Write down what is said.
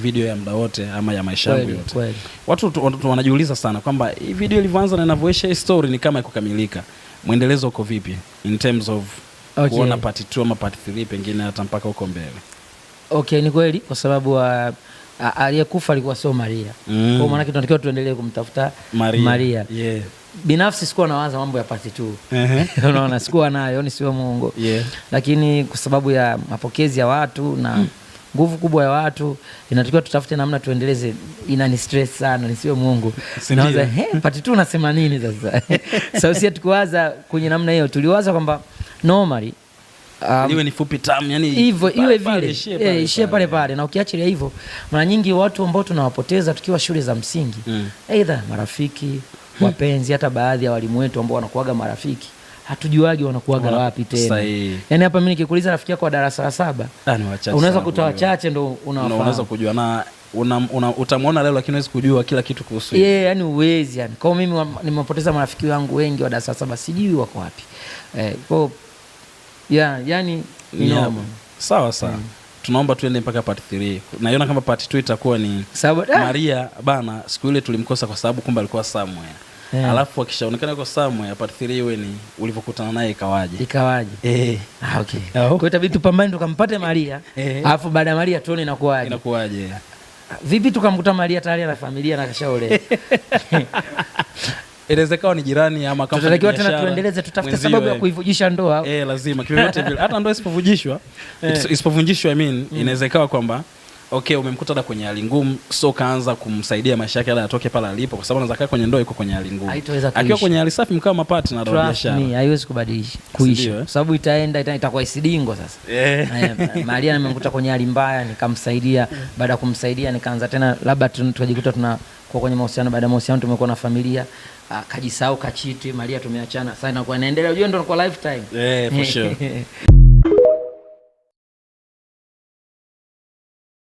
video ya muda wote ama ya maisha yangu yote. Watu wanajiuliza sana kwamba hii video ilivyoanza na inavyoisha story ni kama ikukamilika. Muendelezo uko vipi in terms of kuona part 2 ama part 3 pengine hata mpaka huko mbele? Okay, ni kweli kwa sababu aliyekufa alikuwa sio Maria. Kwa maana tunatakiwa tuendelee kumtafuta Maria. Yeah. Binafsi sikuwa nawaza mambo ya part 2. Unaona, sikuwa nayo, ni sio Mungu. Yeah. Lakini kwa sababu ya mapokezi ya watu na nguvu kubwa ya watu, inatakiwa tutafute namna tuendeleze. Inani stress sana, ni sio Mungu. Naanza part 2 unasema nini sasa? Sasa sisi tukuwaza kwenye namna hiyo, tuliwaza kwamba normally iwe ni fupi tamu, yani hivyo iwe vile ishie pale pale. Na ukiachilia hivyo, mara nyingi watu ambao tunawapoteza tukiwa shule za msingi, aidha marafiki, wapenzi, hata baadhi ya walimu wetu ambao wanakuaga marafiki, hatujuagi wanakuaga wapi tena. Yani hapa mimi nikikuuliza rafiki yako wa darasa la 7, unaweza kutoa wachache ndo unaweza kujua, na utamwona leo lakini huwezi kujua kila kitu kuhusu yeye. Yani uwezi yani. Kwa mimi nimepoteza marafiki wangu wengi wa darasa la 7, sijui wako wapi. Kwa yani ni normal. Sawa. Tunaomba tuende mpaka part 3. Naiona kama part 2 itakuwa ni Maria bana, siku ile tulimkosa kwa sababu kumbe alikuwa somewhere. Alafu akishaonekana yuko somewhere, part 3 iwe ni ulivyokutana naye ikawaje. Okay. Kwa hiyo itabidi tupambane tukampate Maria. Alafu baada ya Maria tuone inakuwaje. Vipi tukamkuta Maria tayari na familia na kashaolewa? Inawezekana ni jirani ama kama tutatakiwa tena tuendeleze, tutafute sababu ya kuivujisha ndoa. Lazima kivyovyote vile. Hata ndoa isipovunjishwa inawezekana kwamba okay, umemkuta kwenye hali ngumu, so kaanza kumsaidia maisha yake hata atoke pale alipo, kwa sababu anaweza kaa kwenye ndoa iko kwenye hali ngumu. Akiwa kwenye hali safi mkao mapartner na biashara. Ni haiwezi kubadilisha kuishi, kwa sababu itakuwa isidingo sasa. Maria nimemkuta kwenye hali mbaya, nikamsaidia. Baada ya kumsaidia nikaanza tena labda tukajikuta kwa kwenye mahusiano. Baada ya mahusiano tumekuwa na familia, kajisahau, kachiti, Maria tumeachana. Sasa inakuwa inaendelea, unajua ndio kwa lifetime. For sure.